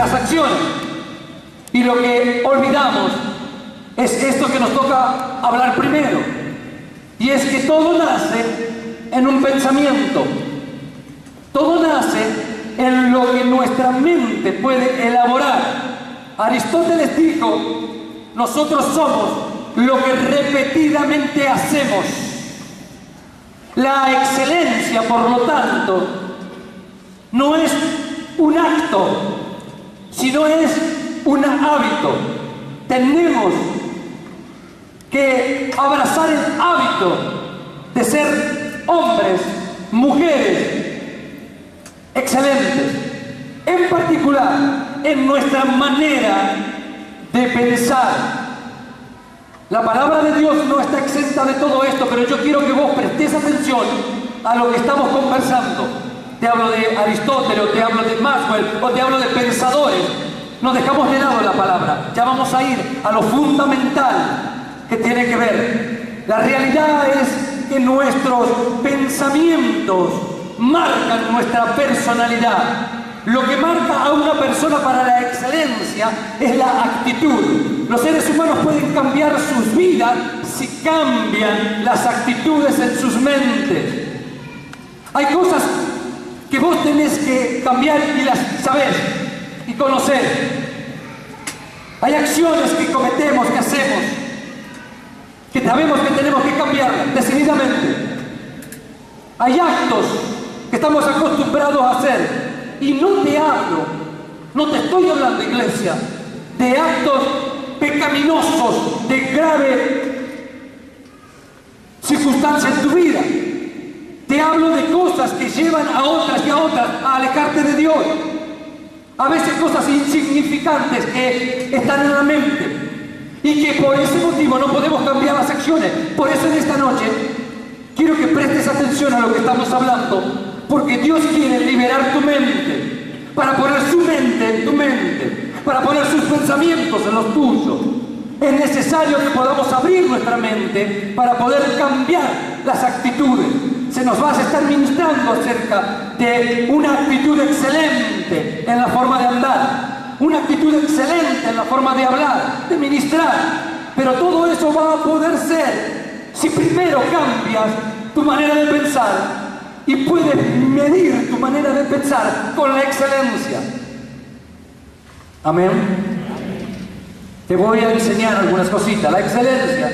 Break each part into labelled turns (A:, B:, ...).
A: nuestras acciones. Y lo que olvidamos es esto que nos toca hablar primero. Y es que todo nace en un pensamiento. Todo nace en lo que nuestra mente puede elaborar. Aristóteles dijo: nosotros somos lo que repetidamente hacemos. La excelencia, por lo tanto, no es un acto, sino es un hábito. Tenemos que abrazar el hábito de ser hombres, mujeres excelentes, en particular en nuestra manera de pensar. La palabra de Dios no está exenta de todo esto, pero yo quiero que vos prestes atención a lo que estamos conversando. Te hablo de Aristóteles, o te hablo de Maxwell, o te hablo de pensadores. Nos dejamos de lado la palabra. Ya vamos a ir a lo fundamental que tiene que ver. La realidad es que nuestros pensamientos marcan nuestra personalidad. Lo que marca a una persona para la excelencia es la actitud. Los seres humanos pueden cambiar sus vidas si cambian las actitudes en sus mentes. Hay cosas que vos tenés que cambiar y las sabés y conocer. Hay acciones que cometemos, que hacemos, que sabemos que tenemos que cambiarlas decididamente. Hay actos que estamos acostumbrados a hacer. Y no te estoy hablando, iglesia, de actos pecaminosos, de grave circunstancia en tu vida. Te hablo de cosas que llevan a otras y a otras a alejarte de Dios. A veces cosas insignificantes que están en la mente y que por ese motivo no podemos cambiar las acciones. Por eso en esta noche quiero que prestes atención a lo que estamos hablando, porque Dios quiere liberar tu mente, para poner su mente en tu mente, para poner sus pensamientos en los tuyos. Es necesario que podamos abrir nuestra mente para poder cambiar las actitudes. Se nos va a estar ministrando acerca de una actitud excelente en la forma de andar, una actitud excelente en la forma de hablar, de ministrar. Pero todo eso va a poder ser si primero cambias tu manera de pensar y puedes medir tu manera de pensar con la excelencia. Amén. Te voy a enseñar algunas cositas. La excelencia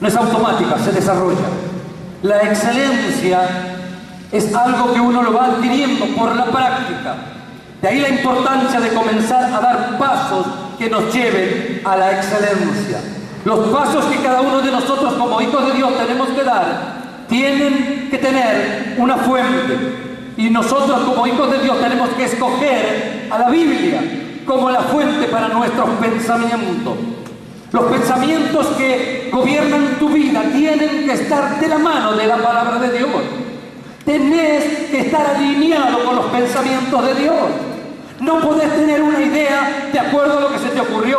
A: no es automática, se desarrolla. La excelencia es algo que uno lo va adquiriendo por la práctica. De ahí la importancia de comenzar a dar pasos que nos lleven a la excelencia. Los pasos que cada uno de nosotros como hijos de Dios tenemos que dar tienen que tener una fuente. Y nosotros como hijos de Dios tenemos que escoger a la Biblia como la fuente para nuestros pensamientos. Los pensamientos que gobiernan tu vida tienen que estar de la mano de la palabra de Dios. Tenés que estar alineado con los pensamientos de Dios. No podés tener una idea de acuerdo a lo que se te ocurrió.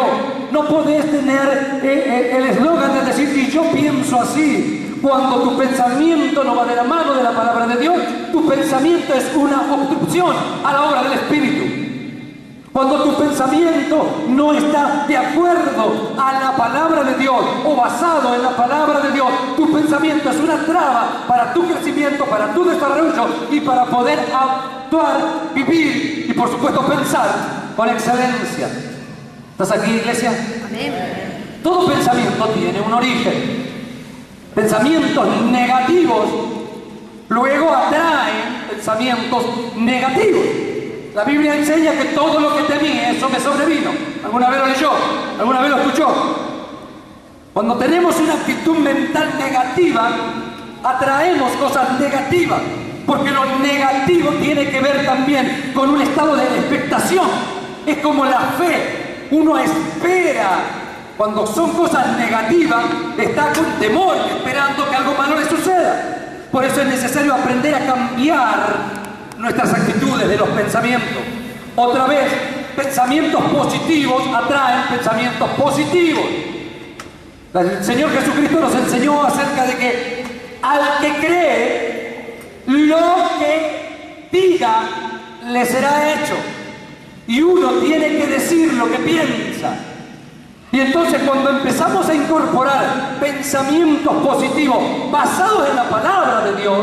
A: No podés tener el eslogan de decir y yo pienso así. Cuando tu pensamiento no va de la mano de la palabra de Dios, tu pensamiento es una obstrucción a la obra del Espíritu. Cuando tu pensamiento no está de acuerdo a la palabra de Dios o basado en la palabra de Dios, tu pensamiento es una traba para tu crecimiento, para tu desarrollo y para poder actuar, vivir y por supuesto pensar con excelencia. ¿Estás aquí, iglesia? Amén. Todo pensamiento tiene un origen. Pensamientos negativos luego atraen pensamientos negativos. La Biblia enseña que todo lo que temí, eso me sobrevino. ¿Alguna vez lo leyó? ¿Alguna vez lo escuchó? Cuando tenemos una actitud mental negativa, atraemos cosas negativas, porque lo negativo tiene que ver también con un estado de expectación. Es como la fe. Uno espera. Cuando son cosas negativas, está con temor, esperando que algo malo le suceda. Por eso es necesario aprender a cambiar nuestras actitudes de los pensamientos. Otra vez, pensamientos positivos atraen pensamientos positivos. El Señor Jesucristo nos enseñó acerca de que al que cree, lo que diga le será hecho. Y uno tiene que decir lo que piensa. Y entonces cuando empezamos a incorporar pensamientos positivos basados en la palabra de Dios,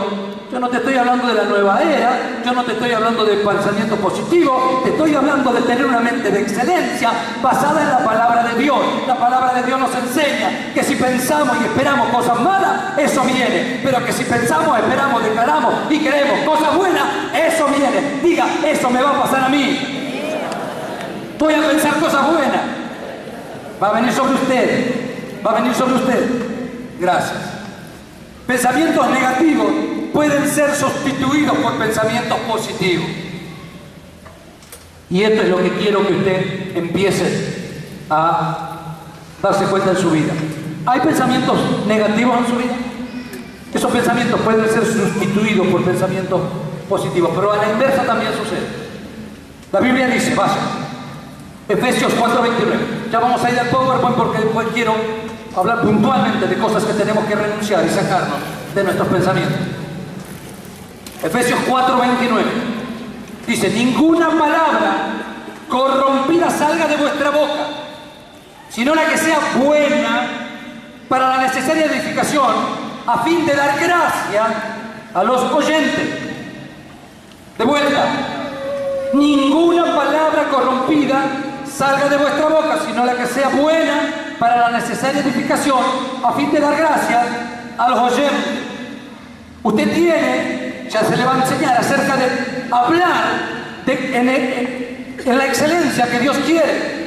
A: yo no te estoy hablando de la nueva era, yo no te estoy hablando de pensamientos positivos, te estoy hablando de tener una mente de excelencia basada en la palabra de Dios. La palabra de Dios nos enseña que si pensamos y esperamos cosas malas, eso viene. Pero que si pensamos, esperamos, declaramos y creemos cosas buenas, eso viene. Diga, eso me va a pasar a mí. Voy a pensar cosas buenas. Va a venir sobre usted. Va a venir sobre usted. Gracias. Pensamientos negativos pueden ser sustituidos por pensamientos positivos. Y esto es lo que quiero que usted empiece a darse cuenta en su vida. ¿Hay pensamientos negativos en su vida? Esos pensamientos pueden ser sustituidos por pensamientos positivos, pero a la inversa también sucede. La Biblia dice, vaya, Efesios 4:29. Ya vamos a ir al PowerPoint porque después quiero hablar puntualmente de cosas que tenemos que renunciar y sacarnos de nuestros pensamientos. Efesios 4:29 dice, ninguna palabra corrompida salga de vuestra boca, sino la que sea buena para la necesaria edificación, a fin de dar gracia a los oyentes. De vuelta, ninguna palabra corrompida salga de vuestra boca, sino la que sea buena para la necesaria edificación, a fin de dar gracia a los oyentes. Usted tiene, ya se le va a enseñar acerca de hablar en la excelencia que Dios quiere.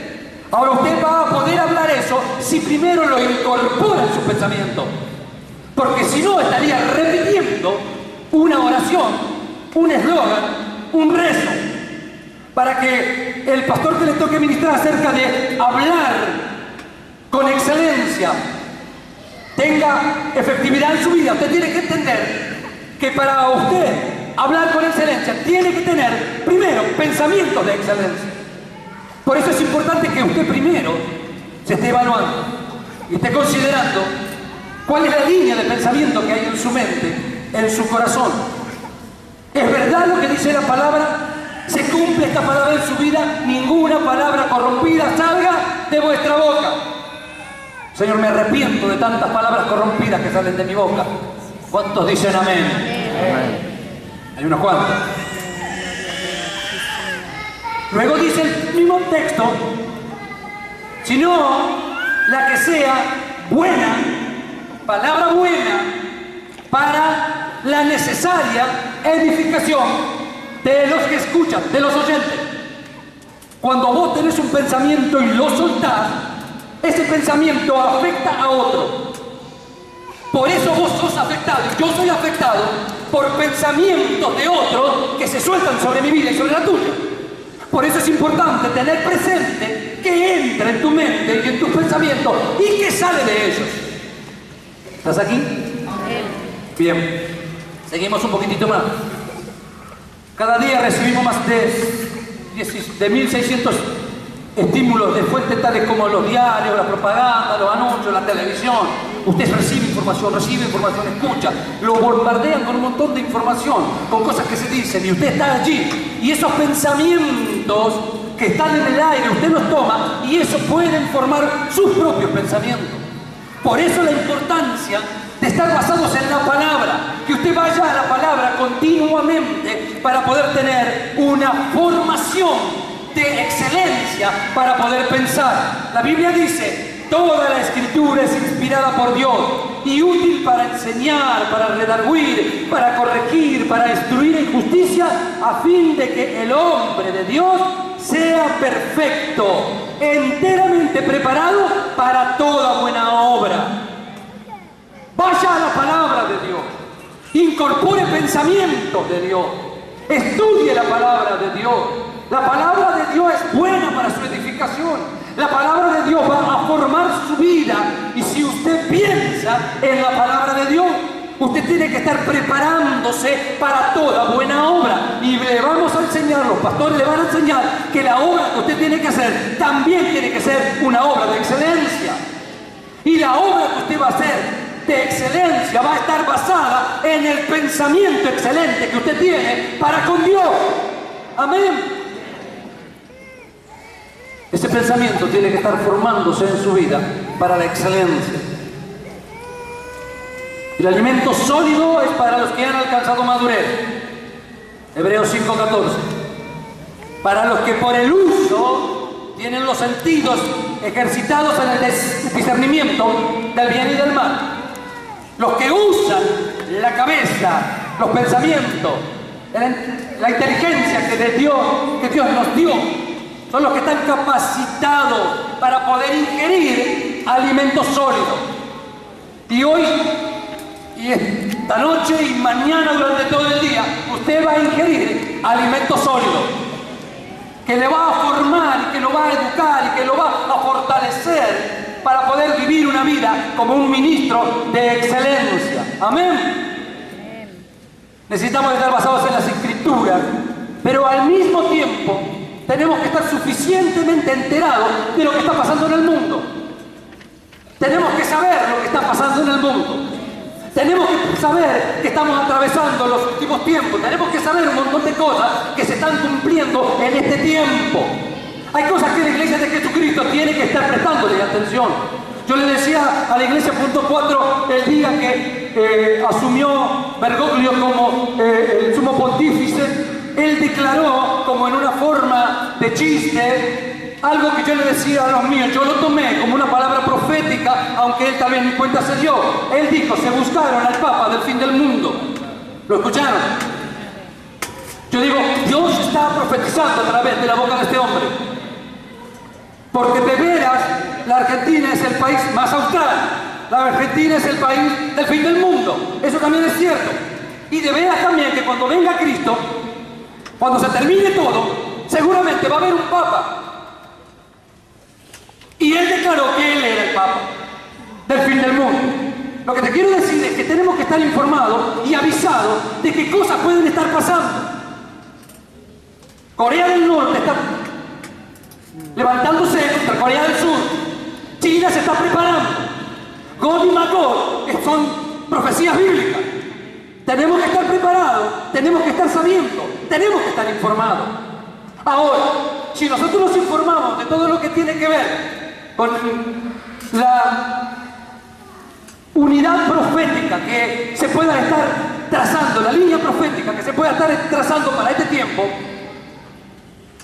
A: Ahora usted va a poder hablar eso si primero lo incorpora en su pensamiento. Porque si no estaría repitiendo una oración, un eslogan, un rezo, para que el pastor que le toque ministrar acerca de hablar con excelencia tenga efectividad en su vida. Usted tiene que entender que para usted hablar con excelencia tiene que tener primero pensamientos de excelencia. Por eso es importante que usted primero se esté evaluando y esté considerando cuál es la línea de pensamiento que hay en su mente, en su corazón. ¿Es verdad lo que dice la palabra? ¿Se cumple esta palabra en su vida? Ninguna palabra corrompida salga de vuestra boca. Señor, me arrepiento de tantas palabras corrompidas que salen de mi boca. ¿Cuántos dicen amén? Amén. Hay unos cuantos. Luego dice el mismo texto, sino la que sea buena, palabra buena, para la necesaria edificación de los que escuchan, de los oyentes. Cuando vos tenés un pensamiento y lo soltás, ese pensamiento afecta a otro. Por eso vos sos afectado, yo soy afectado por pensamientos de otros que se sueltan sobre mi vida y sobre la tuya. Por eso es importante tener presente que entra en tu mente y en tus pensamientos y que sale de ellos. ¿Estás aquí? Bien, seguimos un poquitito más. Cada día recibimos más de 1.600 estímulos de fuentes tales como los diarios, la propaganda, los anuncios, la televisión. Usted recibe información, escucha, lo bombardean con un montón de información, con cosas que se dicen y usted está allí. Y esos pensamientos que están en el aire, usted los toma y eso pueden formar sus propios pensamientos. Por eso la importancia de estar basados en la palabra, que usted vaya a la palabra continuamente para poder tener una formación de excelencia para poder pensar. La Biblia dice, toda la escritura es inspirada por Dios y útil para enseñar, para redarguir, para corregir, para instruir en justicia, a fin de que el hombre de Dios sea perfecto, enteramente preparado para toda buena obra. Vaya a la palabra de Dios, incorpore pensamientos de Dios, estudie la palabra de Dios. La palabra de Dios es buena para su edificación. La palabra de Dios va a formar su vida. Y si usted piensa en la palabra de Dios, usted tiene que estar preparándose para toda buena obra. Y le vamos a enseñar, los pastores le van a enseñar que la obra que usted tiene que hacer también tiene que ser una obra de excelencia. Y la obra que usted va a hacer de excelencia va a estar basada en el pensamiento excelente que usted tiene para con Dios. Amén. Ese pensamiento tiene que estar formándose en su vida para la excelencia. El alimento sólido es para los que han alcanzado madurez. Hebreos 5:14. Para los que por el uso tienen los sentidos ejercitados en el discernimiento del bien y del mal. Los que usan la cabeza, los pensamientos, la inteligencia que Dios nos dio, son los que están capacitados para poder ingerir alimentos sólidos. Y hoy, y esta noche y mañana durante todo el día, usted va a ingerir alimentos sólidos que le va a formar y que lo va a educar y que lo va a fortalecer para poder vivir una vida como un ministro de excelencia. Amén. Necesitamos estar basados en las Escrituras, pero al mismo tiempo tenemos que estar suficientemente enterados de lo que está pasando en el mundo. Tenemos que saber lo que está pasando en el mundo. Tenemos que saber que estamos atravesando los últimos tiempos. Tenemos que saber un montón de cosas que se están cumpliendo en este tiempo. Hay cosas que la Iglesia de Jesucristo tiene que estar prestándole atención. Yo le decía a la Iglesia punto 4 el día que asumió Bergoglio como el sumo pontífice. Él declaró, como en una forma de chiste, algo que yo le decía a los míos. Yo lo tomé como una palabra profética, aunque él también ni cuenta se dio. Él dijo: se buscaron al Papa del fin del mundo. ¿Lo escucharon? Yo digo, Dios está profetizando a través de la boca de este hombre. Porque de veras, la Argentina es el país más austral. La Argentina es el país del fin del mundo. Eso también es cierto. Y de veras también que cuando venga Cristo, cuando se termine todo, seguramente va a haber un Papa. Y él declaró que él era el Papa del fin del mundo. Lo que te quiero decir es que tenemos que estar informados y avisados de qué cosas pueden estar pasando. Corea del Norte está levantándose contra Corea del Sur. China se está preparando. God y Magog son profecías bíblicas. Tenemos que estar preparados, tenemos que estar sabiendo, tenemos que estar informados. Ahora, si nosotros nos informamos de todo lo que tiene que ver con la unidad profética que se pueda estar trazando, la línea profética que se pueda estar trazando para este tiempo,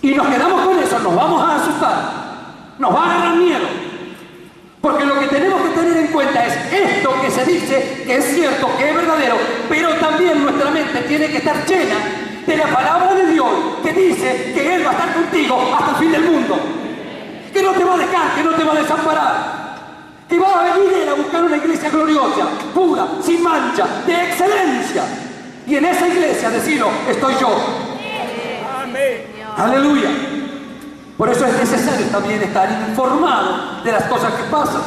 A: y nos quedamos con eso, nos vamos a asustar, nos va a agarrar miedo. Porque lo que tenemos que tener en cuenta es esto que se dice, que es cierto, que es verdadero, pero también nuestra mente tiene que estar llena de la palabra de Dios, que dice que Él va a estar contigo hasta el fin del mundo. Que no te va a dejar, que no te va a desamparar. Que va a venir Él a buscar una iglesia gloriosa, pura, sin mancha, de excelencia. Y en esa iglesia, decirlo, estoy yo. Amén. Aleluya. Por eso es necesario también estar informado de las cosas que pasan.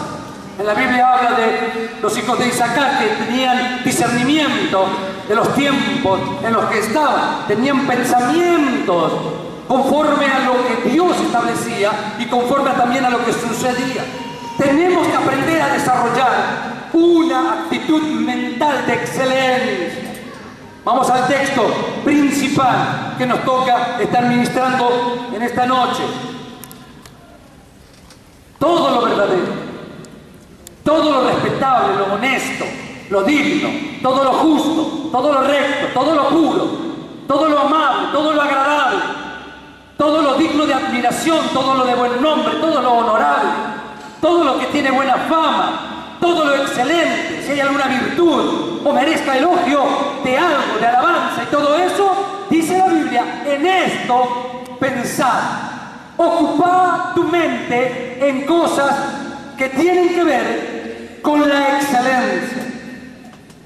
A: En la Biblia habla de los hijos de Isaac que tenían discernimiento de los tiempos en los que estaban. Tenían pensamientos conforme a lo que Dios establecía y conforme también a lo que sucedía. Tenemos que aprender a desarrollar una actitud mental de excelencia. Vamos al texto principal que nos toca estar ministrando en esta noche. Todo lo verdadero, todo lo respetable, lo honesto, lo digno, todo lo justo, todo lo recto, todo lo puro, todo lo amable, todo lo agradable, todo lo digno de admiración, todo lo de buen nombre, todo lo honorable, todo lo que tiene buena fama, todo lo excelente, si hay alguna virtud o merezca elogio de algo, de alabanza y todo eso, dice la Biblia, en esto pensad. Ocupa tu mente en cosas que tienen que ver con la excelencia.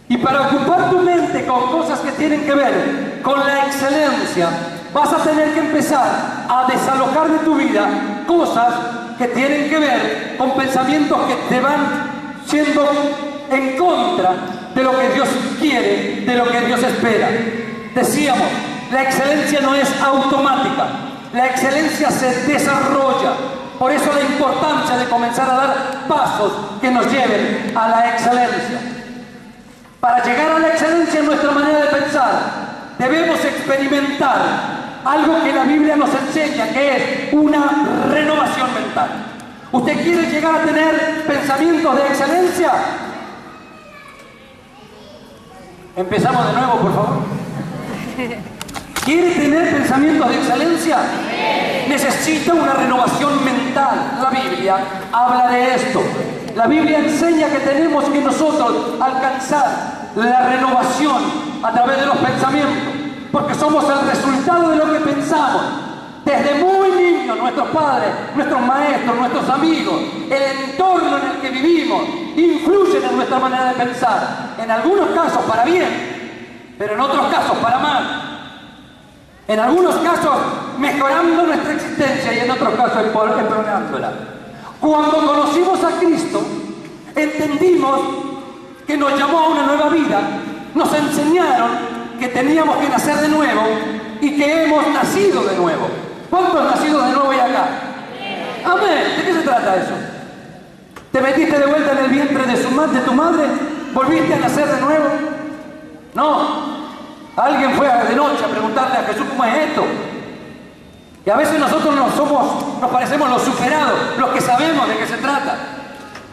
A: Y para ocupar tu mente con cosas que tienen que ver con la excelencia, vas a tener que empezar a desalojar de tu vida cosas que tienen que ver con pensamientos que te van siendo en contra de lo que Dios quiere, de lo que Dios espera. Decíamos, la excelencia no es automática, la excelencia se desarrolla. Por eso la importancia de comenzar a dar pasos que nos lleven a la excelencia. Para llegar a la excelencia en nuestra manera de pensar, debemos experimentar algo que la Biblia nos enseña, que es una renovación mental. ¿Usted quiere llegar a tener pensamientos de excelencia? Empezamos de nuevo, por favor. ¿Quiere tener pensamientos de excelencia? Necesita una renovación mental. La Biblia habla de esto. La Biblia enseña que tenemos que nosotros alcanzar la renovación a través de los pensamientos, porque somos el resultado de lo que pensamos. Desde muy niños, nuestros padres, nuestros maestros, nuestros amigos, el entorno en el que vivimos, influyen en nuestra manera de pensar. En algunos casos para bien, pero en otros casos para mal. En algunos casos mejorando nuestra existencia y en otros casos empeorándola. Cuando conocimos a Cristo, entendimos que nos llamó a una nueva vida. Nos enseñaron que teníamos que nacer de nuevo y que hemos nacido de nuevo. ¿Cuántos nacidos de nuevo hay acá? Amén. ¿De qué se trata eso? ¿Te metiste de vuelta en el vientre de tu madre? ¿Volviste a nacer de nuevo? No. Alguien fue de noche a preguntarle a Jesús cómo es esto. Y a veces nosotros nos parecemos los superados, los que sabemos de qué se trata.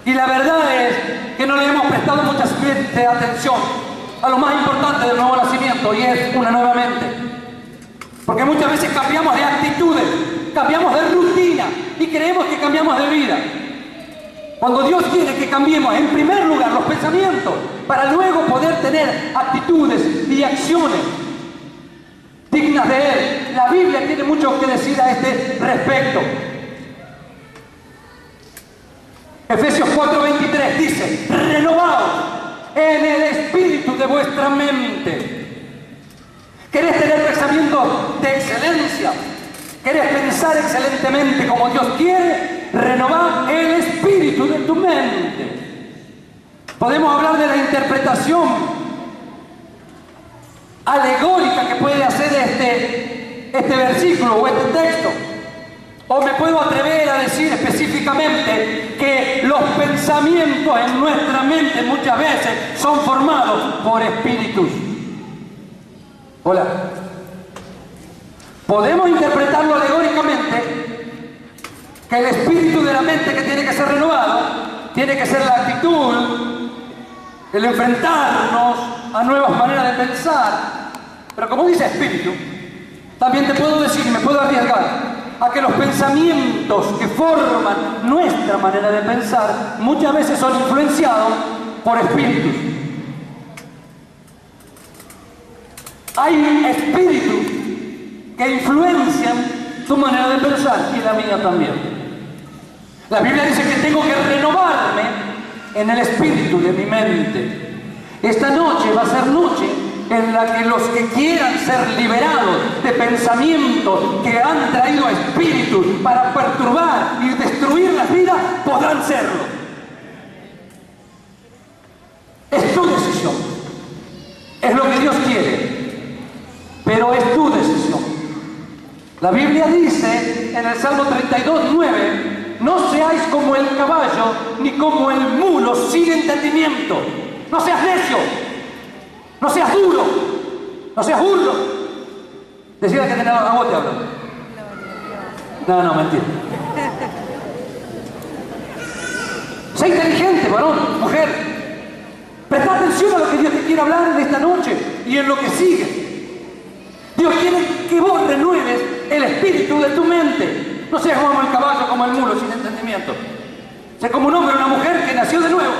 A: Y la verdad es que no le hemos prestado mucha atención a lo más importante del nuevo nacimiento, y es una nueva mente. Porque muchas veces cambiamos de actitudes, cambiamos de rutina y creemos que cambiamos de vida. Cuando Dios quiere que cambiemos en primer lugar los pensamientos, para luego poder tener actitudes y acciones dignas de Él. La Biblia tiene mucho que decir a este respecto. Efesios 4:23 dice: renovaos en el espíritu de vuestra mente. ¿Querés tener pensamientos de excelencia? ¿Querés pensar excelentemente como Dios quiere? Renová el espíritu de tu mente. Podemos hablar de la interpretación alegórica que puede hacer este versículo o este texto. O me puedo atrever a decir específicamente que los pensamientos en nuestra mente muchas veces son formados por espíritus. Hola. Podemos interpretarlo alegóricamente, que el espíritu de la mente que tiene que ser renovado, tiene que ser la actitud, el enfrentarnos a nuevas maneras de pensar. Pero como dice espíritu, también te puedo decir y me puedo arriesgar a que los pensamientos que forman nuestra manera de pensar muchas veces son influenciados por espíritus. Hay espíritus que influencian tu manera de pensar y la mía también. La Biblia dice que tengo que renovarme en el espíritu de mi mente. Esta noche va a ser noche en la que los que quieran ser liberados de pensamientos que han traído espíritus para perturbar y destruir las vidas, podrán serlo. Es tu decisión. Es lo que Dios quiere. Pero es tu decisión. La Biblia dice en el Salmo 32:9: no seáis como el caballo ni como el mulo sin entendimiento. No seas necio, no seas duro, no seas burro. Decía que tenía a vos te hablo. No, mentira. Sé inteligente, varón, mujer. Presta atención a lo que Dios te quiere hablar en esta noche y en lo que sigue. Dios quiere que vos renueves el espíritu de tu mente. No seas como el caballo, como el mulo, sin entendimiento. Sé como un hombre o una mujer que nació de nuevo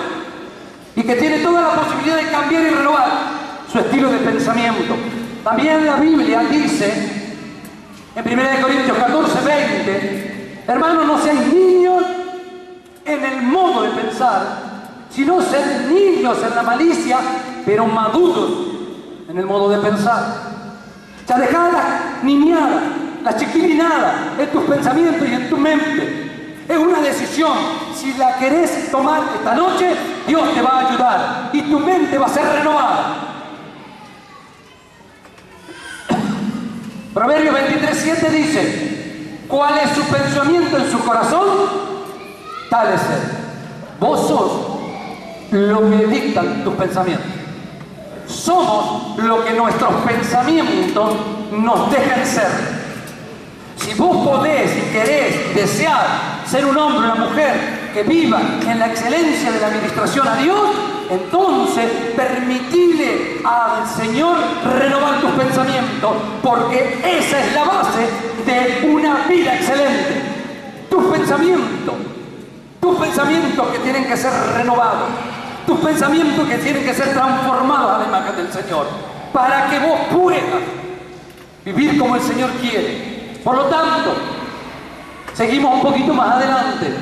A: y que tiene toda la posibilidad de cambiar y renovar su estilo de pensamiento. También la Biblia dice, en 1 Corintios 14:20, hermanos, no seáis niños en el modo de pensar, sino ser niños en la malicia, pero maduros en el modo de pensar. O sea, dejá la niñada, la chiquilinada en tus pensamientos y en tu mente. Es una decisión. Si la querés tomar esta noche, Dios te va a ayudar y tu mente va a ser renovada. Proverbios 23:7 dice: ¿cuál es su pensamiento en su corazón? Tal es él. Vos sos lo que dictan tus pensamientos. Somos lo que nuestros pensamientos nos dejan ser. Si vos podés y querés desear ser un hombre o una mujer que viva en la excelencia de la administración a Dios, entonces permitile al Señor renovar tus pensamientos, porque esa es la base de una vida excelente. Tus pensamientos que tienen que ser renovados, tus pensamientos que tienen que ser transformados a la imagen del Señor, para que vos puedas vivir como el Señor quiere. Por lo tanto, seguimos un poquito más adelante.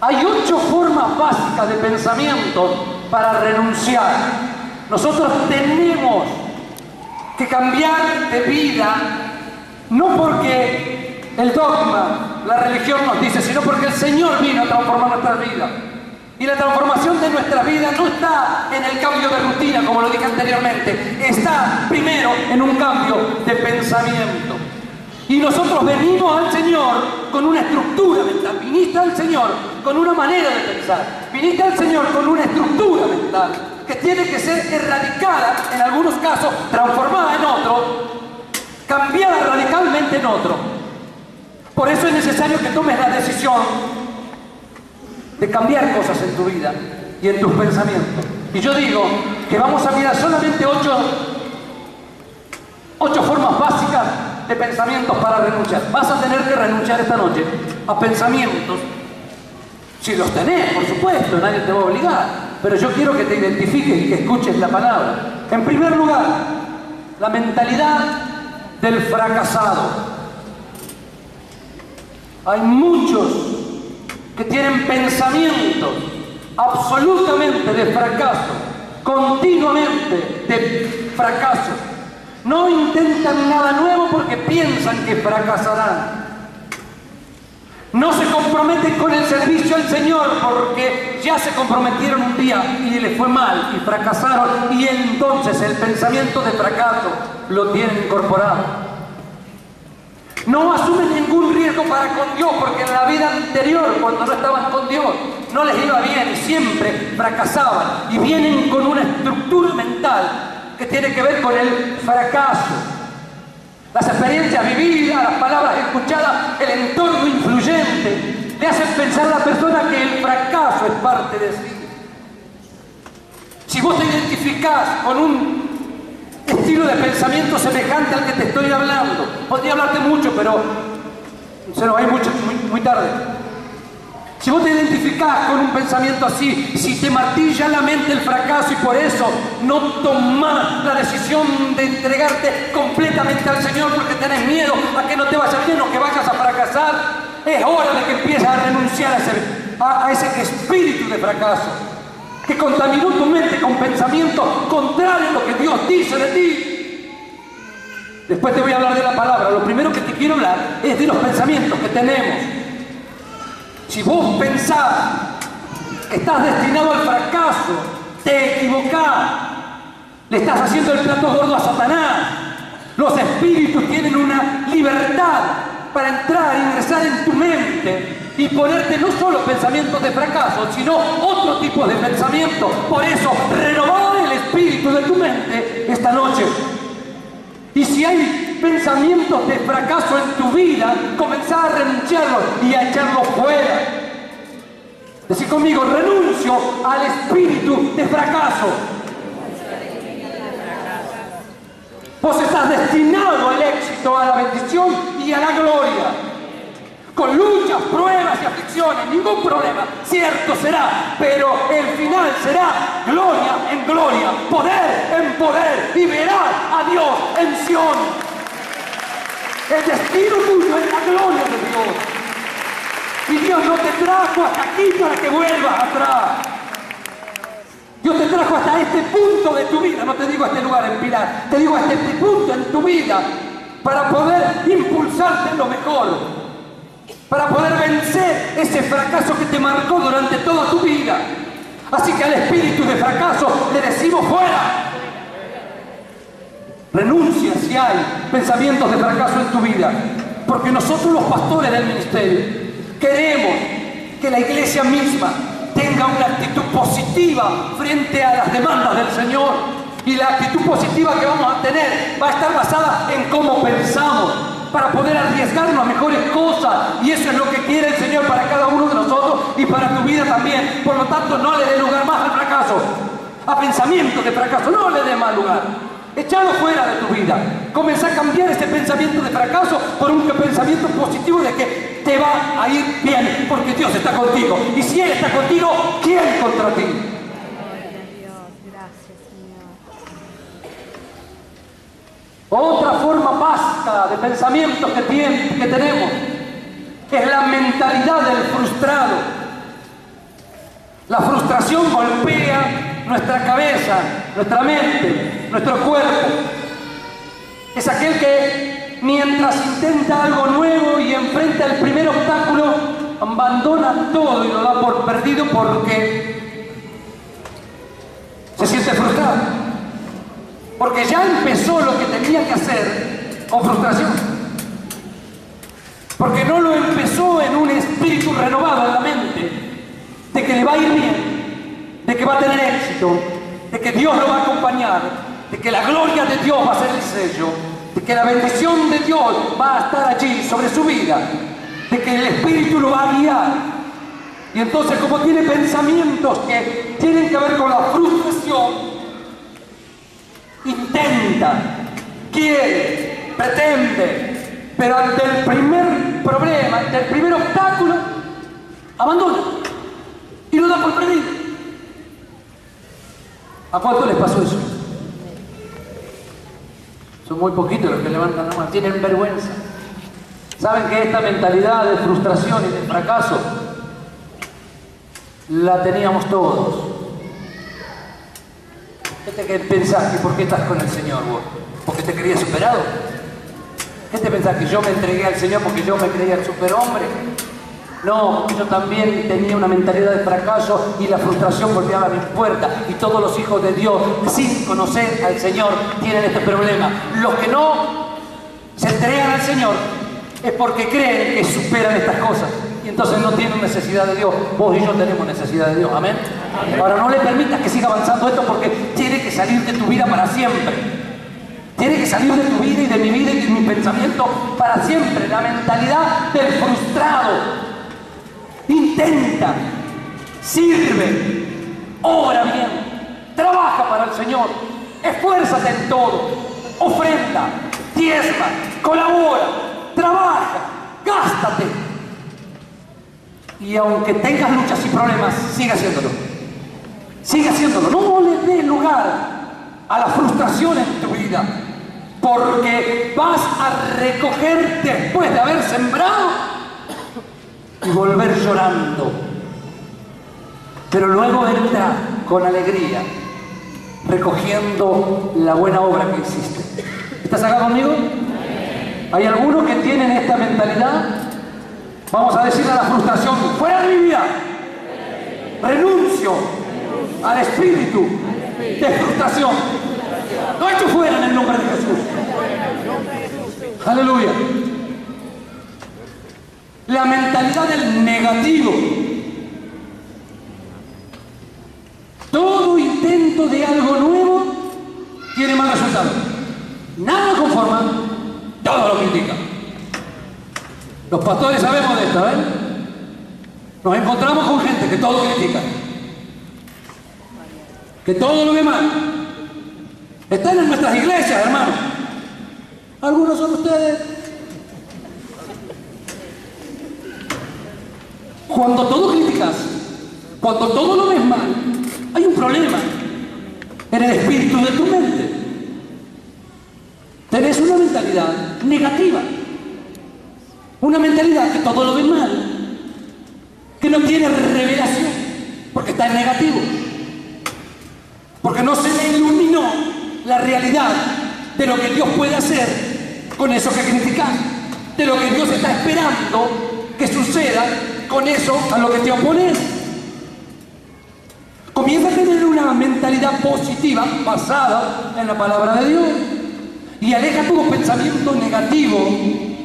A: Hay 8 formas básicas de pensamiento para renunciar. Nosotros tenemos que cambiar de vida, no porque el dogma, la religión nos dice, sino porque el Señor vino a transformar nuestra vida. Y la transformación de nuestra vida no está en el cambio de rutina, como lo dije anteriormente. Está primero en un cambio de pensamiento. Y nosotros venimos al Señor con una estructura mental. Viniste al Señor con una manera de pensar. Viniste al Señor con una estructura mental que tiene que ser erradicada, en algunos casos transformada en otro, cambiada radicalmente en otro. Por eso es necesario que tomes la decisión de cambiar cosas en tu vida y en tus pensamientos. Y yo digo que vamos a mirar solamente 8 formas básicas de pensamientos para renunciar. Vas a tener que renunciar esta noche a pensamientos, si los tenés, por supuesto, nadie te va a obligar, pero yo quiero que te identifiques y que escuches la palabra. En primer lugar, la mentalidad del fracasado. Hay muchos que tienen pensamientos absolutamente de fracaso, continuamente de fracaso. No intentan nada nuevo porque piensan que fracasarán. No se comprometen con el servicio al Señor porque ya se comprometieron un día y les fue mal y fracasaron, y entonces el pensamiento de fracaso lo tienen incorporado. No asumen ningún riesgo para con Dios porque en la vida anterior, cuando no estaban con Dios, no les iba bien y siempre fracasaban, y vienen con una estructura mental que tiene que ver con el fracaso. Las experiencias vividas, las palabras escuchadas, el entorno influyente, le hacen pensar a la persona que el fracaso es parte de sí. Si vos te identificás con un estilo de pensamiento semejante al que te estoy hablando, podría hablarte mucho, pero se nos va a ir muy tarde. Si vos te identificás con un pensamiento así, si te martilla la mente el fracaso y por eso no tomás la decisión de entregarte completamente al Señor porque tenés miedo a que no te vaya bien o que vayas a fracasar, es hora de que empieces a renunciar a ese espíritu de fracaso que contaminó tu mente con pensamientos contrarios a lo que Dios dice de ti. Después te voy a hablar de la palabra. Lo primero que te quiero hablar es de los pensamientos que tenemos. Si vos pensás que estás destinado al fracaso, te equivocás. Le estás haciendo el plato gordo a Satanás. Los espíritus tienen una libertad para entrar, ingresar en tu mente y ponerte no solo pensamientos de fracaso, sino otro tipo de pensamientos. Por eso, renová el espíritu de tu mente esta noche. Y si hay pensamientos de fracaso en tu vida, comenzá a renunciarlos y a echarlos fuera. Decí conmigo: renuncio al espíritu de fracaso. Vos estás destinado al éxito, a la bendición y a la gloria. Con luchas, pruebas y aflicciones, ningún problema. Cierto será, pero el final será gloria en gloria, poder en poder, y verás a Dios en Sión. El destino tuyo es la gloria de Dios. Y Dios no te trajo hasta aquí para que vuelvas atrás. Dios te trajo hasta este punto de tu vida, no te digo a este lugar en Pilar, te digo hasta este punto en tu vida, para poder impulsarte en lo mejor, para poder vencer ese fracaso que te marcó durante toda tu vida. Así que al espíritu de fracaso le decimos fuera. Renuncia si hay pensamientos de fracaso en tu vida, porque nosotros los pastores del ministerio queremos que la iglesia misma tenga una actitud positiva frente a las demandas del Señor. Y la actitud positiva que vamos a tener va a estar basada en cómo pensamos. para poder arriesgarnos a mejores cosas. Y eso es lo que quiere el Señor para cada uno de nosotros y para tu vida también. Por lo tanto, no le dé lugar más al fracaso, a pensamientos de fracaso. No le dé más lugar. Echalo fuera de tu vida. Comenzá a cambiar ese pensamiento de fracaso por un pensamiento positivo de que te va a ir bien, porque Dios está contigo. Y si Él está contigo, ¿quién contra ti? Otra forma básica de pensamientos que tenemos es la mentalidad del frustrado. La frustración golpea nuestra cabeza, nuestra mente, nuestro cuerpo. Es aquel que mientras intenta algo nuevo y enfrenta el primer obstáculo, abandona todo y lo da por perdido porque se siente frustrado. Porque ya empezó lo que tenía que hacer con frustración. Porque no lo empezó en un espíritu renovado en la mente de que le va a ir bien, de que va a tener éxito, de que Dios lo va a acompañar, de que la gloria de Dios va a ser el sello, de que la bendición de Dios va a estar allí sobre su vida, de que el Espíritu lo va a guiar. Y entonces, como tiene pensamientos que tienen que ver con la frustración, intenta, quiere, pretende, pero ante el primer problema, ante el primer obstáculo, abandona y lo da por perdido. ¿A cuánto les pasó eso? Son muy poquitos los que levantan la mano, tienen vergüenza. Saben que esta mentalidad de frustración y de fracaso la teníamos todos. ¿Qué te pensás? ¿Y por qué estás con el Señor vos? ¿Porque te creías superado? ¿Qué te pensás? ¿Que yo me entregué al Señor porque yo me creía el superhombre? No, yo también tenía una mentalidad de fracaso y la frustración golpeaba mi puerta. Y todos los hijos de Dios, sin conocer al Señor, tienen este problema. Los que no se entregan al Señor es porque creen que superan estas cosas. Y entonces no tienen necesidad de Dios. Vos y yo tenemos necesidad de Dios. Amén. Ahora no le permitas que siga avanzando esto porque tiene que salir de tu vida para siempre. Tiene que salir de tu vida y de mi vida y de mi pensamiento para siempre. La mentalidad del frustrado. Intenta, sirve, obra bien, trabaja para el Señor, esfuérzate en todo, ofrenda, diezma, colabora, trabaja, gástate. Y aunque tengas luchas y problemas, sigue haciéndolo. Sigue haciéndolo. No le des lugar a la frustración en tu vida, porque vas a recoger después de haber sembrado y volver llorando. Pero luego vendrá con alegría, recogiendo la buena obra que hiciste. ¿Estás acá conmigo? ¿Hay algunos que tienen esta mentalidad? Vamos a decirle a la frustración: fuera de mi vida. Renuncio al espíritu de frustración. Lo echo fuera en el nombre de Jesús. Aleluya. La mentalidad del negativo. Todo intento de algo nuevo tiene mal resultado. Nada conforma, todo lo critica. Los pastores sabemos de esto, ¿eh? Nos encontramos con gente que todo critica, que todo lo ve mal. Están en nuestras iglesias, hermanos. Algunos son ustedes. Cuando todo criticas, cuando todo lo ves mal, hay un problema en el espíritu de tu mente. Tenés una mentalidad negativa, una mentalidad que todo lo ve mal, que no tiene revelación, porque está en negativo, porque no se le iluminó la realidad de lo que Dios puede hacer con eso que criticas, de lo que Dios está esperando que suceda con eso a lo que te opones. Comienza a tener una mentalidad positiva basada en la palabra de Dios y aleja todo pensamiento negativo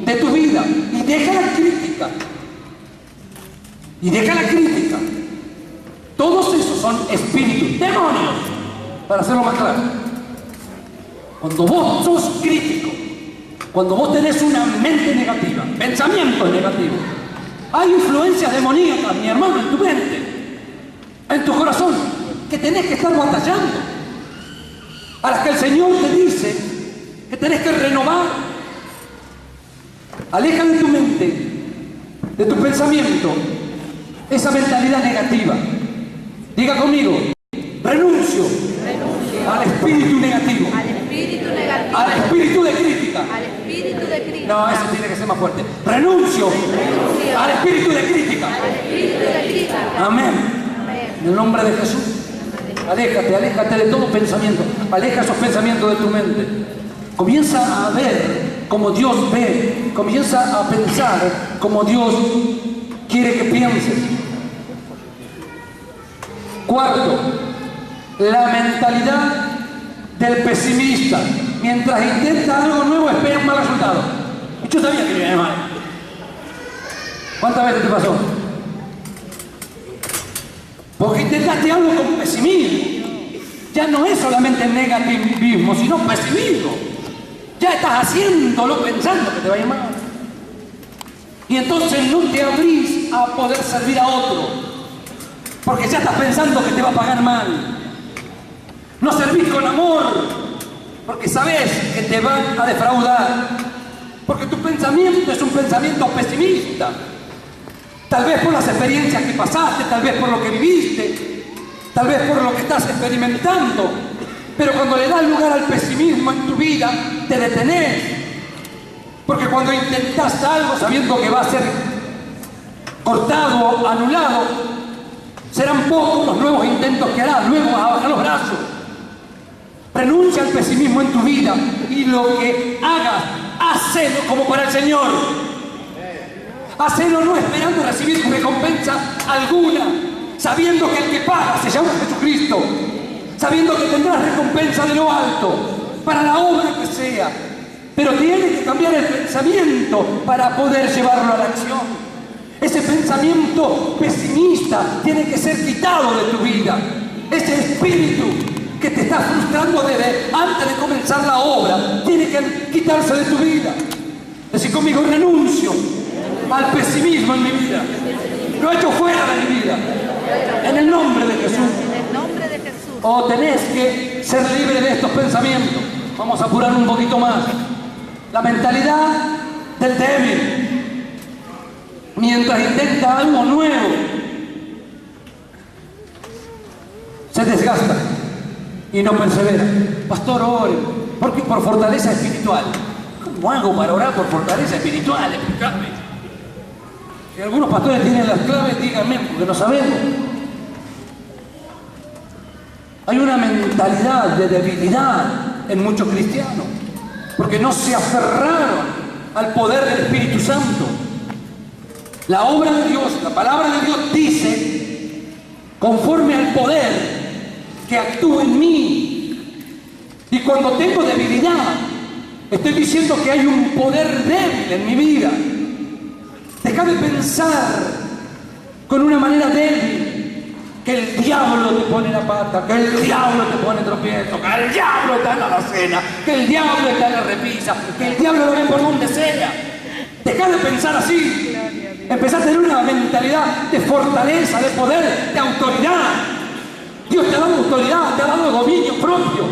A: de tu vida y deja la crítica. Y deja la crítica. Todos esos son espíritus, demonios, para hacerlo más claro. Cuando vos sos crítico, Cuando vos tenés una mente negativa, pensamientos negativos, hay influencias demoníacas, mi hermano, en tu mente, en tu corazón, que tenés que estar batallando, a las que el Señor te dice que tenés que renovar. Aleja de tu mente, de tu pensamiento, esa mentalidad negativa. Diga conmigo, renuncio al espíritu negativo, al espíritu de crítica. No, eso tiene que ser más fuerte. Renuncio al espíritu de crítica. Amén. En el nombre de Jesús. Aléjate de todo pensamiento. Aleja esos pensamientos de tu mente. Comienza a ver como Dios ve. Comienza a pensar como Dios quiere que pienses. Cuarto, la mentalidad del pesimista. Mientras intenta algo nuevo, espera un mal resultado. Yo sabía que me iba mal. ¿Cuántas veces te pasó? Porque intentaste algo con pesimismo. Ya no es solamente negativismo, sino pesimismo. Ya estás haciéndolo pensando que te va a ir mal. Y entonces no te abrís a poder servir a otro. Porque ya estás pensando que te va a pagar mal. No servís con amor. Porque sabes que te van a defraudar. Porque tu pensamiento es un pensamiento pesimista. Tal vez por las experiencias que pasaste, tal vez por lo que viviste, tal vez por lo que estás experimentando. Pero cuando le das lugar al pesimismo en tu vida, te detenés. Porque cuando intentas algo sabiendo que va a ser cortado o anulado, serán pocos los nuevos intentos que harás. Luego vas a bajar los brazos. Renuncia al pesimismo en tu vida y lo que hagas, hacelo como para el Señor. Hacelo no esperando recibir recompensa alguna, sabiendo que el que paga se llama Jesucristo, sabiendo que tendrás recompensa de lo alto para la obra que sea. Pero tienes que cambiar el pensamiento para poder llevarlo a la acción. Ese pensamiento pesimista tiene que ser quitado de tu vida. Ese espíritu que te está frustrando desde antes de comenzar la obra tiene que quitarse de tu vida. Decir conmigo, renuncio al pesimismo en mi vida. Lo echo fuera de mi vida. En el nombre de Jesús. O tenés que ser libre de estos pensamientos. Vamos a apurar un poquito más. La mentalidad del débil. Mientras intenta algo nuevo, se desgasta y no persevera. Pastor, ore, porque por fortaleza espiritual. ¿Cómo hago para orar por fortaleza espiritual? Explícame. Si algunos pastores tienen las claves, díganme, porque no sabemos. Hay una mentalidad de debilidad en muchos cristianos, porque no se aferraron al poder del Espíritu Santo. La obra de Dios, la palabra de Dios dice, conforme al poder que actúa en mí. Y cuando tengo debilidad, estoy diciendo que hay un poder débil en mi vida. Deja de pensar con una manera débil que el diablo te pone la pata, que el diablo te pone tropiezo, que el diablo está en la alacena, que el diablo está en la repisa, que el diablo lo ve por donde sea. Deja de pensar así. Empezá a tener una mentalidad de fortaleza, de poder, de autoridad. Dios te ha dado autoridad, te ha dado dominio propio.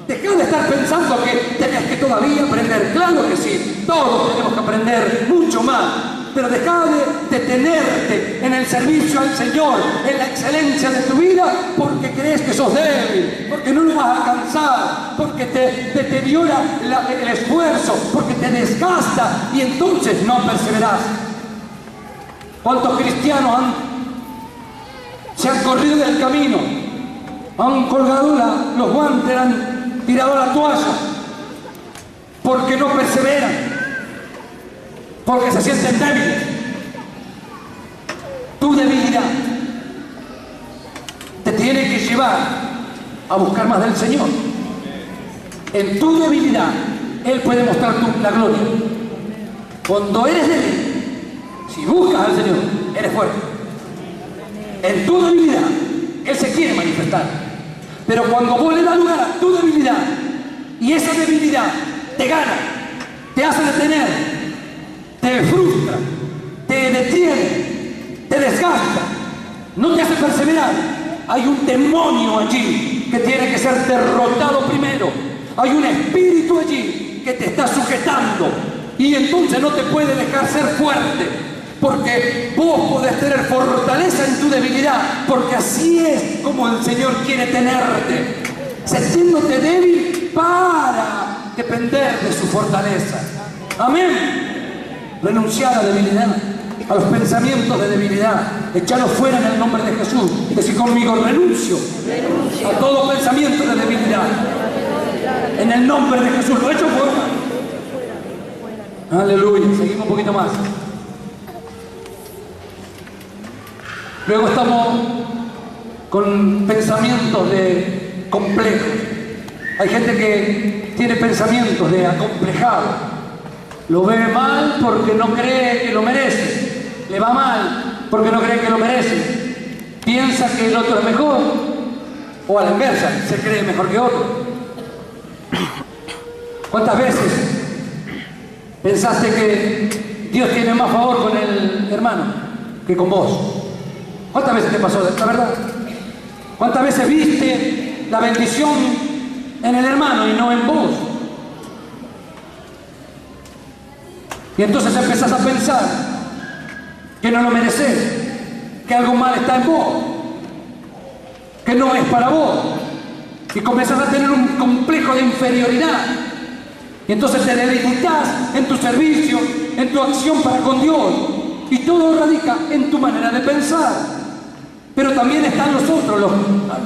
A: Deja de estar pensando que tenés que todavía aprender. Claro que sí, todos tenemos que aprender mucho más. Pero deja de detenerte en el servicio al Señor, en la excelencia de tu vida, porque crees que sos débil, porque no lo vas a alcanzar, porque te deteriora el esfuerzo, porque te desgasta y entonces no perseverás. ¿Cuántos cristianos se han corrido del camino? Han colgado los guantes, han tirado la toalla, porque no perseveran, porque se sienten débiles. Tu debilidad te tiene que llevar a buscar más del Señor. En tu debilidad, Él puede mostrar la gloria. Cuando eres débil, si buscas al Señor, eres fuerte. En tu debilidad, Él se quiere manifestar. Pero cuando vos le das lugar a tu debilidad, y esa debilidad te gana, te hace detener, te frustra, te detiene, te desgasta, no te hace perseverar. Hay un demonio allí que tiene que ser derrotado primero. Hay un espíritu allí que te está sujetando y entonces no te puede dejar ser fuerte, porque vos podés tener fortaleza en tu debilidad, porque así es como el Señor quiere tenerte, sintiéndote débil para depender de su fortaleza. Amén. Renunciar a la debilidad, a los pensamientos de debilidad, echarlos fuera en el nombre de Jesús. Decir conmigo: renuncio a todo pensamiento de debilidad en el nombre de Jesús. Lo echo fuera. Aleluya. Seguimos un poquito más. Luego estamos con pensamientos de complejos. Hay gente que tiene pensamientos de acomplejado. Lo ve mal porque no cree que lo merece. Le va mal porque no cree que lo merece. Piensa que el otro es mejor. O a la inversa, se cree mejor que otro. ¿Cuántas veces pensaste que Dios tiene más favor con el hermano que con vos? ¿Cuántas veces te pasó la verdad? ¿Cuántas veces viste la bendición en el hermano y no en vos? Y entonces empezás a pensar que no lo mereces, que algo mal está en vos, que no es para vos. Y comenzás a tener un complejo de inferioridad. Y entonces te debilitas en tu servicio, en tu acción para con Dios. Y todo radica en tu manera de pensar. Pero también están los otros,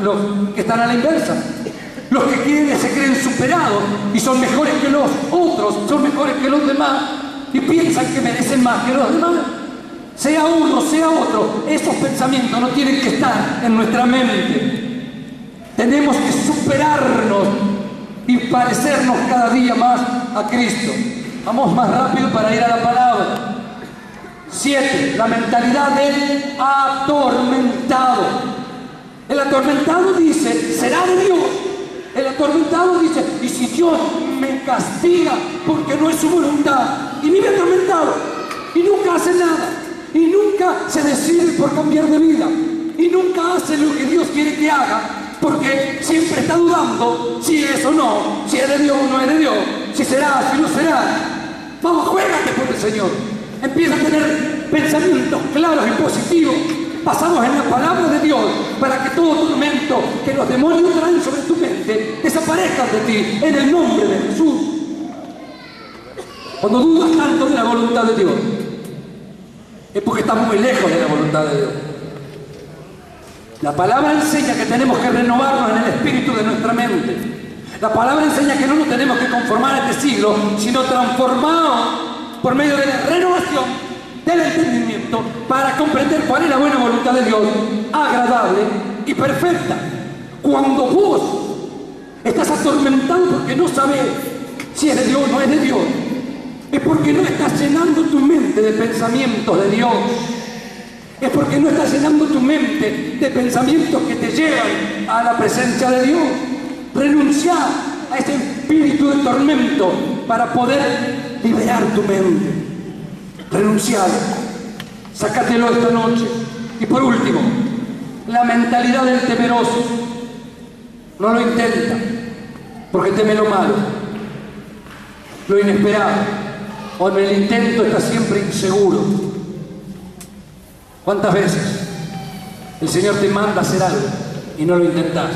A: los que están a la inversa. Los que se creen superados y son mejores que los otros, son mejores que los demás. Y piensan que merecen más que los demás. Sea uno, sea otro, esos pensamientos no tienen que estar en nuestra mente. Tenemos que superarnos y parecernos cada día más a Cristo. Vamos más rápido para ir a la palabra. 7. La mentalidad del atormentado. El atormentado dice: será de Dios. El atormentado dice: y si Dios me castiga porque no es su voluntad, y vive atormentado y nunca hace nada, y nunca se decide por cambiar de vida, y nunca hace lo que Dios quiere que haga, porque siempre está dudando si es o no, si es de Dios o no es de Dios, si será, si no será. Vamos, juégate por el Señor. Empieza a tener pensamientos claros y positivos basados en la palabra de Dios, para que todo tormento que los demonios traen sobre tu mente desaparezca de ti en el nombre de Jesús. Cuando dudas tanto de la voluntad de Dios, es porque estás muy lejos de la voluntad de Dios. La palabra enseña que tenemos que renovarnos en el espíritu de nuestra mente. La palabra enseña que no nos tenemos que conformar a este siglo, sino transformados por medio de la renovación del entendimiento para comprender cuál es la buena voluntad de Dios, agradable y perfecta. Cuando vos estás atormentado porque no sabes si es de Dios o no es de Dios, es porque no estás llenando tu mente de pensamientos de Dios. Es porque no estás llenando tu mente de pensamientos que te llevan a la presencia de Dios. Renunciar a ese espíritu de tormento para poder liberar tu mente. Renunciar. Sácatelo esta noche. Y por último, la mentalidad del temeroso. No lo intenta, porque teme lo malo, lo inesperado. O en el intento está siempre inseguro. ¿Cuántas veces el Señor te manda a hacer algo y no lo intentás?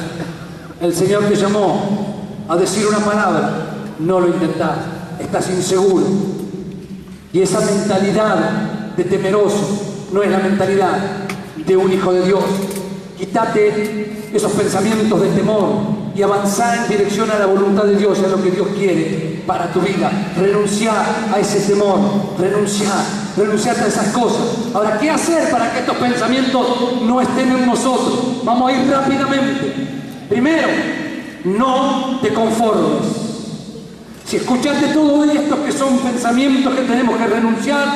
A: El Señor te llamó a decir una palabra, no lo intentás, estás inseguro. Y esa mentalidad de temeroso no es la mentalidad de un hijo de Dios. Quítate esos pensamientos de temor y avanzar en dirección a la voluntad de Dios y a lo que Dios quiere para tu vida. Renunciar a ese temor, renunciar a esas cosas. Ahora, ¿qué hacer para que estos pensamientos no estén en nosotros? Vamos a ir rápidamente. Primero, no te conformes. Si escuchaste todo esto que son pensamientos que tenemos que renunciar,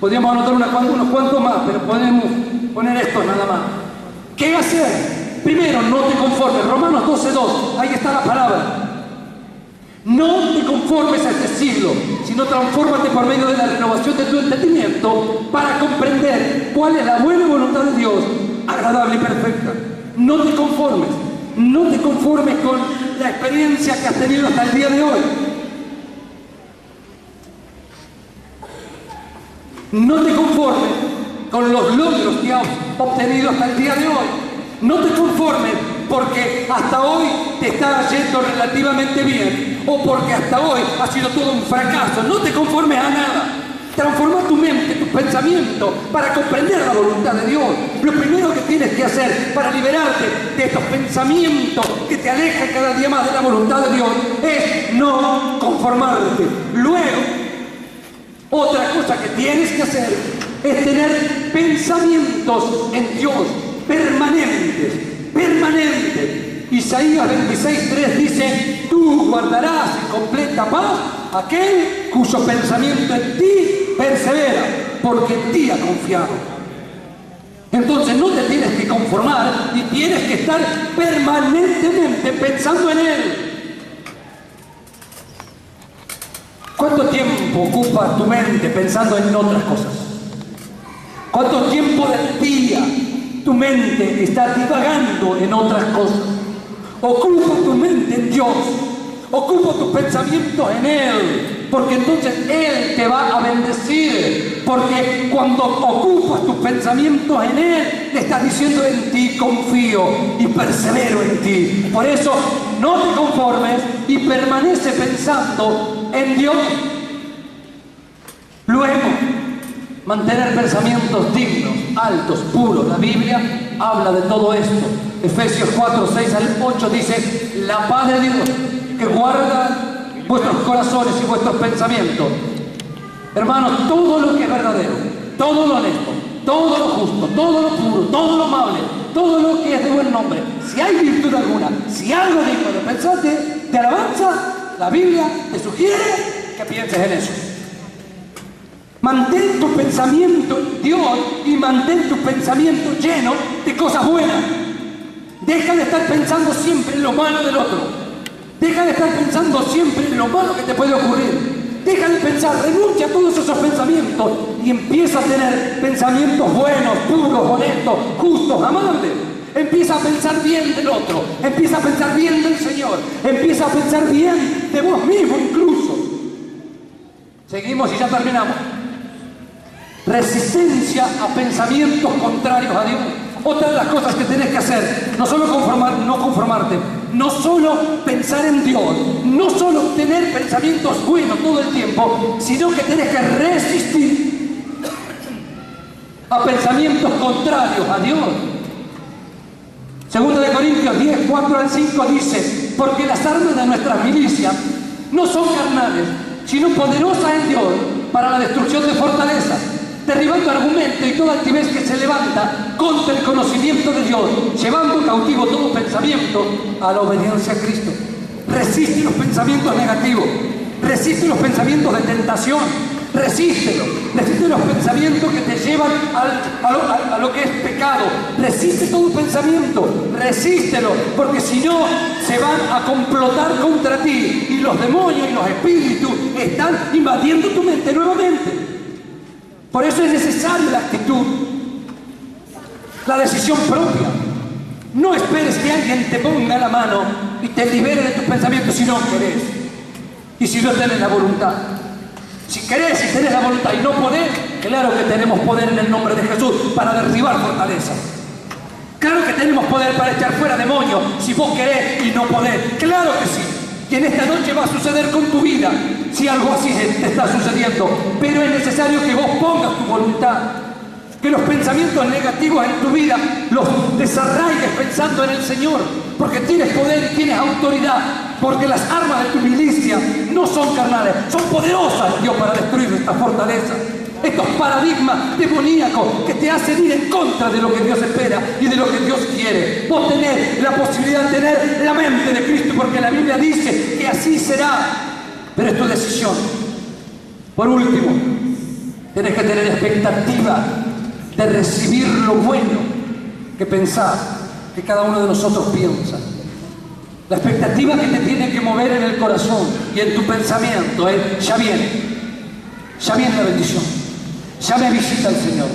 A: podríamos anotar unos cuantos más, pero podemos poner estos nada más. ¿Qué hacer? Primero, no te conformes. Romanos 12:2, ahí está la palabra. No te conformes a este siglo, sino transfórmate por medio de la renovación de tu entendimiento para comprender cuál es la buena voluntad de Dios, agradable y perfecta. No te conformes con la experiencia que has tenido hasta el día de hoy. No te conformes con los logros que has obtenido hasta el día de hoy. No te conformes porque hasta hoy te está yendo relativamente bien o porque hasta hoy ha sido todo un fracaso. No te conformes a nada. Transforma tu mente, tu pensamiento para comprender la voluntad de Dios. Lo primero que tienes que hacer para liberarte de estos pensamientos que te alejan cada día más de la voluntad de Dios es no conformarte. Luego, otra cosa que tienes que hacer es tener pensamientos en Dios permanentes. Isaías 26:3 dice: tú guardarás en completa paz aquel cuyo pensamiento en ti persevera, porque en ti ha confiado. Entonces no te tienes que conformar y tienes que estar permanentemente pensando en Él. ¿Cuánto tiempo ocupa tu mente pensando en otras cosas? ¿Cuánto tiempo del día tu mente está divagando en otras cosas? Ocupa tu mente en Dios, ocupa tus pensamientos en Él, porque entonces Él te va a bendecir, porque cuando ocupas tus pensamientos en Él, le estás diciendo: en ti confío y persevero en ti. Por eso no te conformes y permanece pensando en Dios. Luego, mantener pensamientos dignos, altos, puros. La Biblia habla de todo esto. Efesios 4:6-8 dice: la paz de Dios que guarda vuestros corazones y vuestros pensamientos. Hermanos, todo lo que es verdadero, todo lo honesto, todo lo justo, todo lo puro, todo lo amable, todo lo que es de buen nombre, si hay virtud alguna, si algo digno de pensarte, de alabanza, la Biblia te sugiere que pienses en eso. Mantén tu pensamiento en Dios y mantén tu pensamiento lleno de cosas buenas. Deja de estar pensando siempre en lo malo del otro. Deja de estar pensando siempre en lo malo que te puede ocurrir. Deja de pensar, renuncia a todos esos pensamientos y empieza a tener pensamientos buenos, puros, honestos, justos, amables. Empieza a pensar bien del otro, empieza a pensar bien del Señor, empieza a pensar bien de vos mismo incluso. Seguimos y ya terminamos. Resistencia a pensamientos contrarios a Dios. Otra de las cosas que tenés que hacer, no solo no conformarte, no solo pensar en Dios, no solo tener pensamientos buenos todo el tiempo, sino que tenés que resistir a pensamientos contrarios a Dios. Segunda de Corintios 10:4-5 dice: porque las armas de nuestras milicias no son carnales, sino poderosas en Dios para la destrucción de fortalezas, derribando argumentos y toda altivez que se levanta contra el conocimiento de Dios, llevando cautivo todo pensamiento a la obediencia a Cristo. Resiste los pensamientos negativos, resiste los pensamientos de tentación, resiste los pensamientos que te llevan a lo que es pecado. Resiste todo pensamiento, resístelo, porque si no se van a complotar contra ti y los demonios y los espíritus están invadiendo tu mente nuevamente. Por eso es necesaria la actitud, la decisión propia. No esperes que alguien te ponga la mano y te libere de tus pensamientos si no querés y si no tenés la voluntad. Si querés y tenés la voluntad y no podés, claro que tenemos poder en el nombre de Jesús para derribar fortalezas. Claro que tenemos poder para echar fuera demonios si vos querés y no podés. Claro que sí. Y en esta noche va a suceder con tu vida si algo así te está sucediendo. Pero es necesario que vos pongas tu voluntad, que los pensamientos negativos en tu vida los desarraigues pensando en el Señor, porque tienes poder y tienes autoridad, porque las armas de tu milicia no son carnales, son poderosas, Dios, para destruir estas fortalezas, estos paradigmas demoníacos que te hacen ir en contra de lo que Dios espera y de lo que Dios quiere. Vos tenés la posibilidad de tener la mente de Cristo, porque la Biblia dice que así será, pero es tu decisión. Por último, tenés que tener expectativa de recibir lo bueno que pensás, que cada uno de nosotros piensa. La expectativa que te tiene que mover en el corazón y en tu pensamiento es: ya viene la bendición, ya me visita el Señor,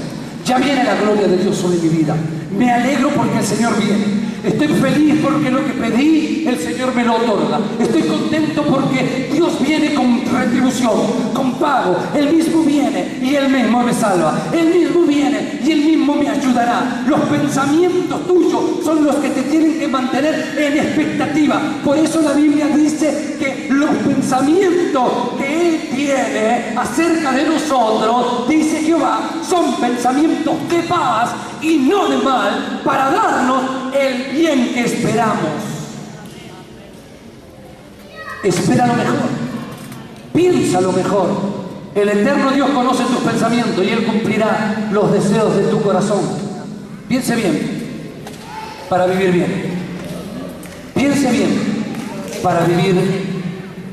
A: ya viene la gloria de Dios sobre mi vida. Me alegro porque el Señor viene. Estoy feliz porque lo que pedí el Señor me lo otorga. Estoy contento porque Dios viene con retribución, con pago. Él mismo viene y Él mismo me salva. Él mismo viene y Él mismo me ayudará. Los pensamientos tuyos son los que te tienen que mantener en expectativa. Por eso la Biblia dice que los pensamientos que Él tiene acerca de nosotros, dice Jehová, son pensamientos de paz y no de mal, para darnos el bien que esperamos. Espera lo mejor, piensa lo mejor. El eterno Dios conoce tus pensamientos y Él cumplirá los deseos de tu corazón. Piense bien para vivir bien. Piense bien para vivir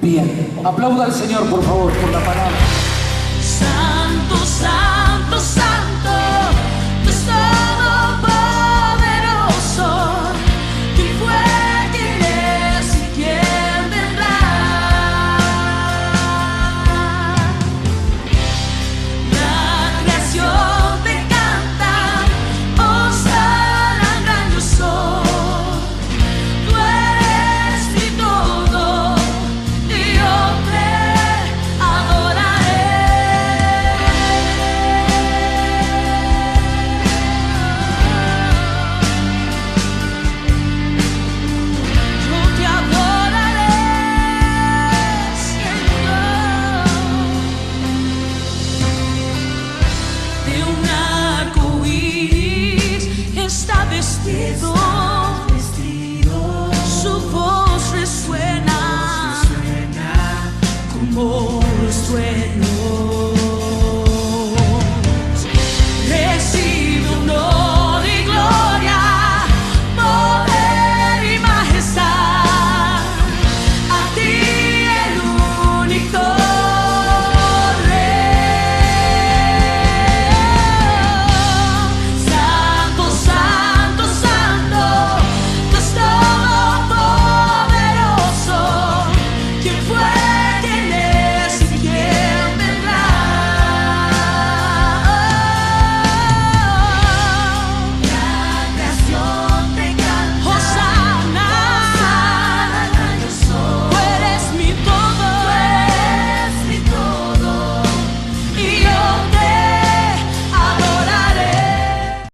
A: bien. Aplauda al Señor, por favor, por la palabra.
B: Santo, santo, santo, Dios todopoderoso, ¿quién fue, quién es y quién vendrá? La creación te canta, hosana al gran yo soy. Tú eres mi todo y yo te adoraré. Yo te adoraré, Señor. De un arco iris está vestido